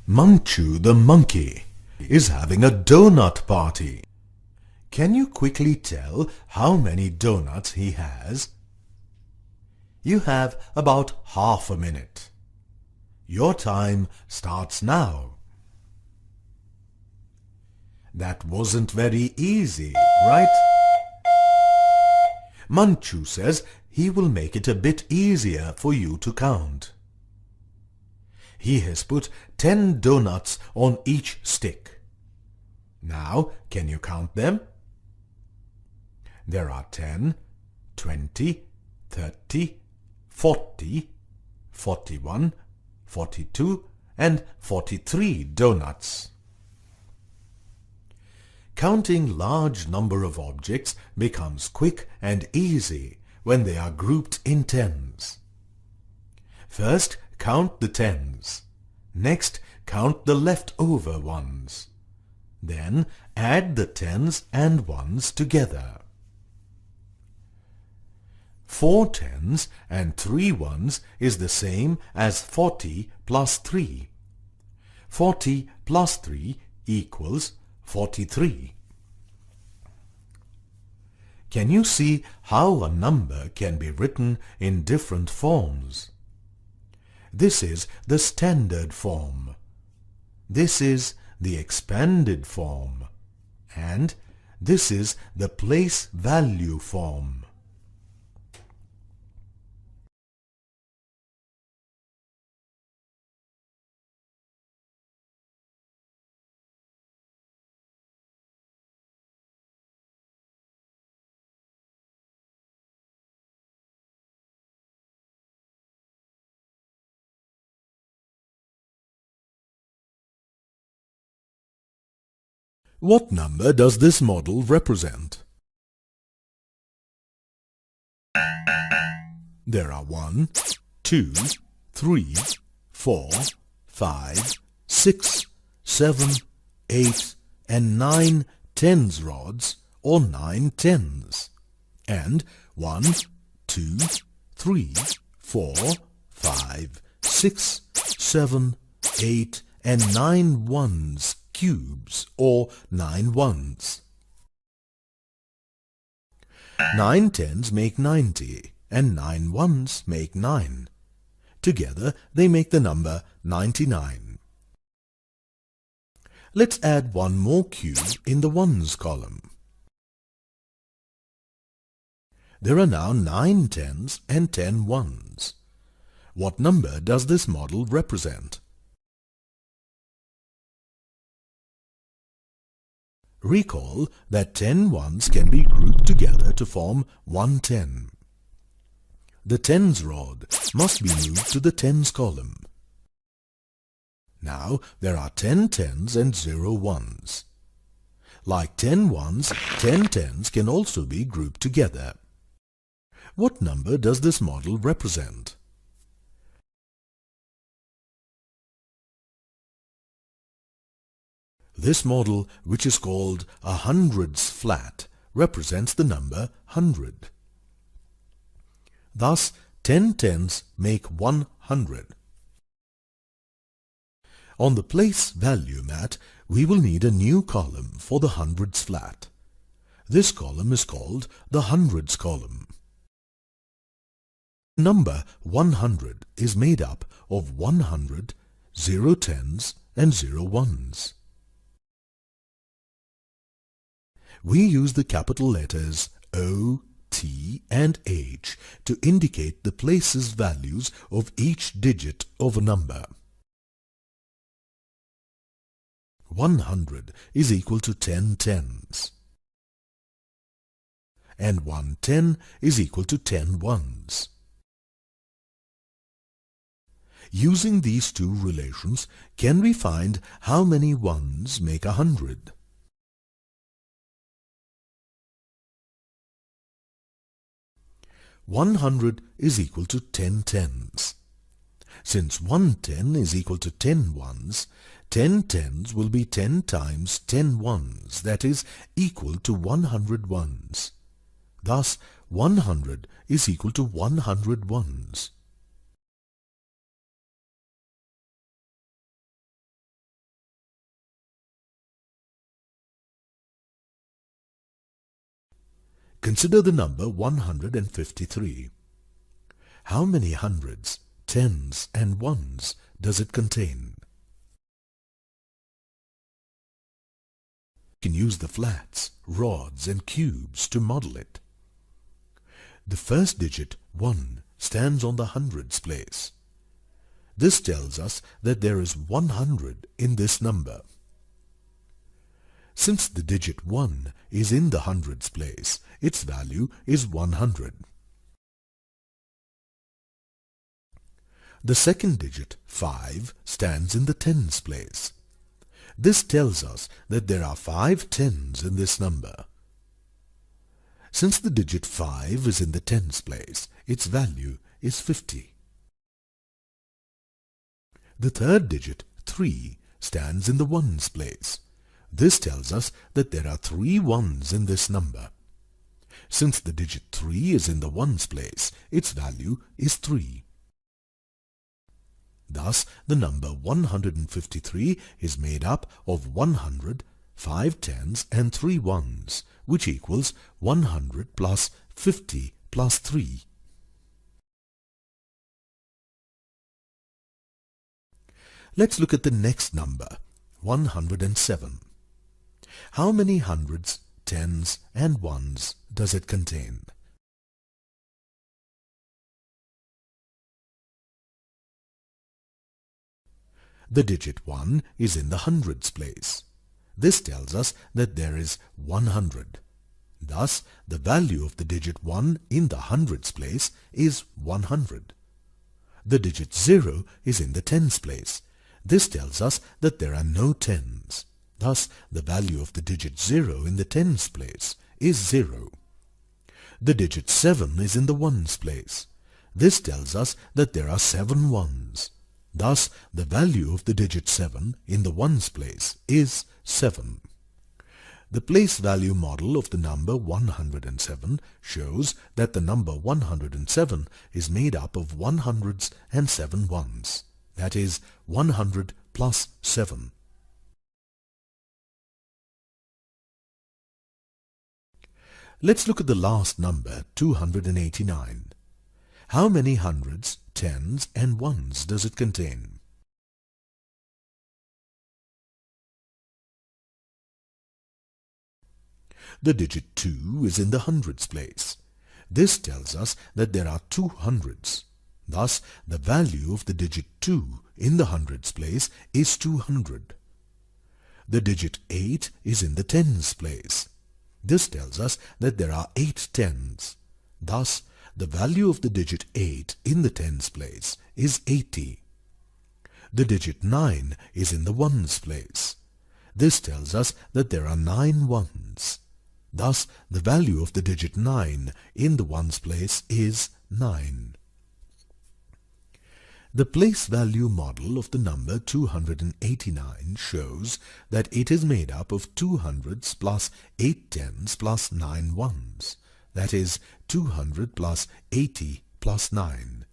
Manchu the monkey is having a donut party. Can you quickly tell how many donuts he has? You have about half a minute. Your time starts now. That wasn't very easy, right? Manchu says he will make it a bit easier for you to count. He has put 10 donuts on each stick. Now, can you count them? There are 10, 20, 30, 40, 41, 42 and 43 donuts. Counting large number of objects becomes quick and easy when they are grouped in tens. First, count the tens. Next, count the leftover ones. Then, add the tens and ones together. 4 tens and 3 ones is the same as 40 plus 3. 40 plus 3 equals 43. Can you see how a number can be written in different forms? This is the standard form. This is the expanded form. And this is the place value form. What number does this model represent? There are 1, 2, 3, 4, 5, 6, 7, 8 and 9 tens rods or 9 tens. And 1, 2, 3, 4, 5, 6, 7, 8 and 9 ones cubes or 9 ones. 9 tens make 90 and 9 ones make 9. Together they make the number 99. Let's add one more cube in the ones column. There are now 9 tens and 10 ones. What number does this model represent? Recall that 10 ones can be grouped together to form 1 ten. The tens rod must be moved to the tens column. Now there are 10 tens and 0 ones. Like 10 ones, 10 tens can also be grouped together. What number does this model represent? This model, which is called a hundreds flat, represents the number 100. Thus, 10 tens make 100. On the place value mat, we will need a new column for the hundreds flat. This column is called the hundreds column. Number 100 is made up of 100, 0 tens and 0 ones. We use the capital letters O, T and H to indicate the places values of each digit of a number. 100 is equal to 10 tens. And 1 ten is equal to 10 ones. Using these two relations, can we find how many ones make 100? $100 is equal to 10 tens. Since 1 ten is equal to 10 ones, 10 tens will be 10 times 10 ones, that is, equal to 100 ones. Thus, 100 is equal to 100 ones. Consider the number 153. How many hundreds, tens and ones does it contain? You can use the flats, rods and cubes to model it. The first digit, 1, stands on the hundreds place. This tells us that there is 100 in this number. Since the digit 1 is in the hundreds place, its value is 100. The second digit, 5, stands in the tens place. This tells us that there are 5 tens in this number. Since the digit 5 is in the tens place, its value is 50. The third digit, 3, stands in the ones place. This tells us that there are 3 ones in this number. Since the digit 3 is in the ones place, its value is 3. Thus, the number 153 is made up of 100, 5 tens and 3 ones, which equals 100 plus 50 plus 3. Let's look at the next number, 107. How many hundreds, tens and ones does it contain? The digit 1 is in the hundreds place. This tells us that there is 100. Thus, the value of the digit 1 in the hundreds place is 100. The digit 0 is in the tens place. This tells us that there are no tens. Thus, the value of the digit 0 in the tens place is 0. The digit 7 is in the ones place. This tells us that there are 7 ones. Thus, the value of the digit 7 in the ones place is 7. The place value model of the number 107 shows that the number 107 is made up of 100s and 7 ones. That is 100 plus 7. Let's look at the last number, 289. How many hundreds, tens and ones does it contain? The digit 2 is in the hundreds place. This tells us that there are 2 hundreds. Thus, the value of the digit 2 in the hundreds place is 200. The digit 8 is in the tens place. This tells us that there are 8 tens. Thus, the value of the digit 8 in the tens place is 80. The digit 9 is in the ones place. This tells us that there are 9 ones. Thus, the value of the digit 9 in the ones place is 9. The place value model of the number 289 shows that it is made up of 2 hundreds plus 8 tens plus 9 ones. That is 200 plus 80 plus 9.